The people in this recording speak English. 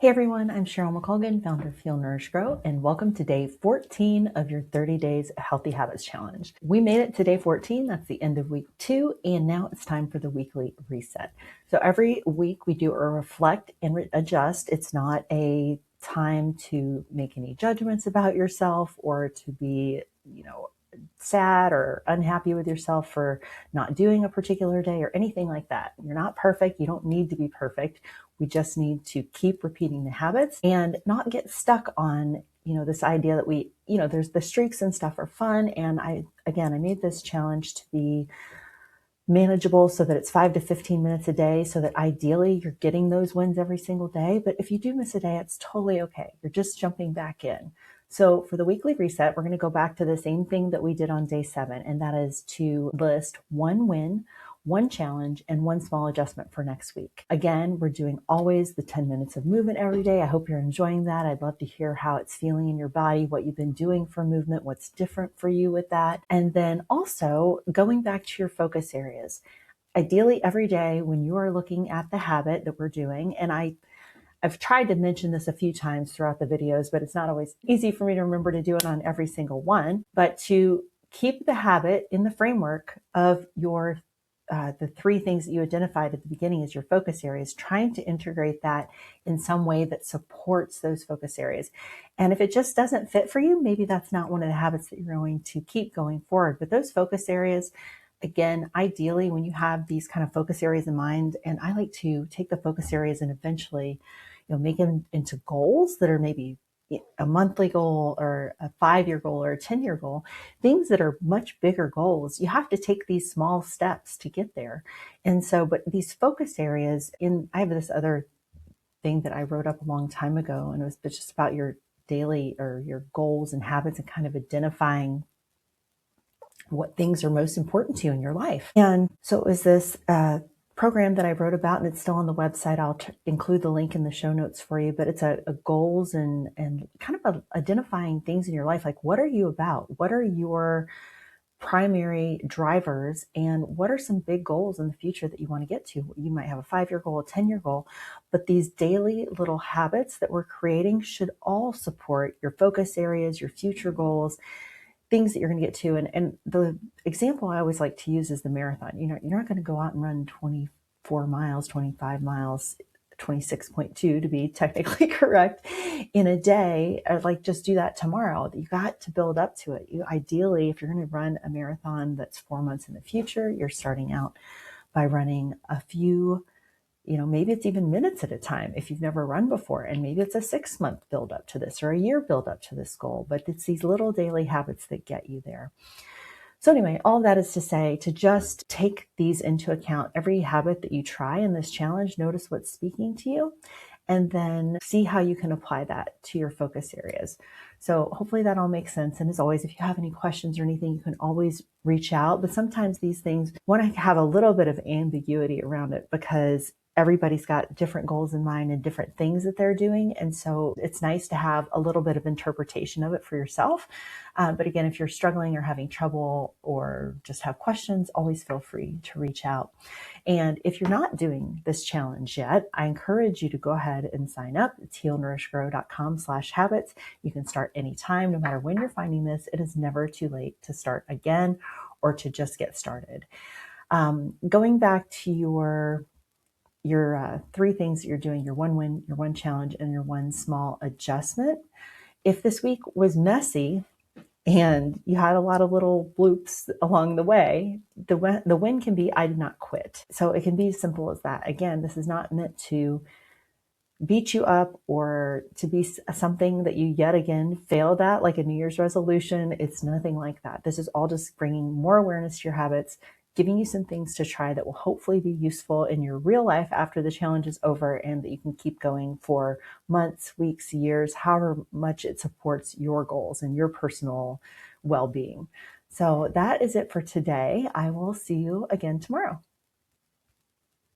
Hey everyone, I'm Cheryl McColgan, founder of Feel Nourish Grow, and welcome to day 14 of your 30 Days Healthy Habits Challenge. We made it to day 14, that's the end of week 2, and now it's time for the weekly reset. So every week we do a reflect and adjust. It's not a time to make any judgments about yourself or to be, sad or unhappy with yourself for not doing a particular day or anything like that. You're not perfect. You don't need to be perfect. We just need to keep repeating the habits and not get stuck on, this idea that there's the streaks and stuff are fun. And I made this challenge to be manageable so that it's 5 to 15 minutes a day, so that ideally you're getting those wins every single day. But if you do miss a day, it's totally okay. You're just jumping back in. So for the weekly reset, we're going to go back to the same thing that we did on day 7, and that is to list one win, one challenge, and one small adjustment for next week. Again, we're doing always the 10 minutes of movement every day. I hope you're enjoying that. I'd love to hear how it's feeling in your body, what you've been doing for movement, what's different for you with that. And then also going back to your focus areas. Ideally, every day when you are looking at the habit that we're doing, and I've tried to mention this a few times throughout the videos, but it's not always easy for me to remember to do it on every single one, but to keep the habit in the framework of your the 3 things that you identified at the beginning as your focus areas, trying to integrate that in some way that supports those focus areas. And if it just doesn't fit for you, maybe that's not one of the habits that you're going to keep going forward. But those focus areas, again, ideally, when you have these kind of focus areas in mind, and I like to take the focus areas and eventually, make them into goals that are maybe a monthly goal or a 5-year goal or a 10-year goal, things that are much bigger goals. You have to take these small steps to get there. And so, but these focus areas I have this other thing that I wrote up a long time ago, and it was just about your daily or your goals and habits and kind of identifying what things are most important to you in your life. And so it was this program that I wrote about, and it's still on the website. I'll include the link in the show notes for you, but it's a goals and kind of identifying things in your life. Like, what are you about? What are your primary drivers, and what are some big goals in the future that you want to get to? You might have a 5-year goal, a 10-year goal, but these daily little habits that we're creating should all support your focus areas, your future goals, things that you're going to get to. And the example I always like to use is the marathon. You're not going to go out and run 24 miles, 25 miles, 26.2 to be technically correct in a day, or like just do that tomorrow. You got to build up to it. Ideally, if you're going to run a marathon that's 4 months in the future, you're starting out by running a few, maybe it's even minutes at a time if you've never run before. And maybe it's a 6-month build up to this or a year build up to this goal, but it's these little daily habits that get you there. So anyway, all that is to say, to just take these into account. Every habit that you try in this challenge, notice what's speaking to you, and then see how you can apply that to your focus areas. So hopefully that all makes sense. And as always, if you have any questions or anything, you can always reach out. But sometimes these things want to have a little bit of ambiguity around it, because everybody's got different goals in mind and different things that they're doing. And so it's nice to have a little bit of interpretation of it for yourself. But again, if you're struggling or having trouble or just have questions, always feel free to reach out. And if you're not doing this challenge yet, I encourage you to go ahead and sign up. It's healnourishgrow.com/habits. You can start anytime, no matter when you're finding this. It is never too late to start again or to just get started. Going back to your 3 things that you're doing, your one win, your one challenge, and your one small adjustment. If this week was messy and you had a lot of little bloops along the way, the win can be, I did not quit. So it can be as simple as that. Again, this is not meant to beat you up or to be something that you yet again failed at, like a New Year's resolution. It's nothing like that. This is all just bringing more awareness to your habits, giving you some things to try that will hopefully be useful in your real life after the challenge is over, and that you can keep going for months, weeks, years, however much it supports your goals and your personal well-being. So that is it for today. I will see you again tomorrow.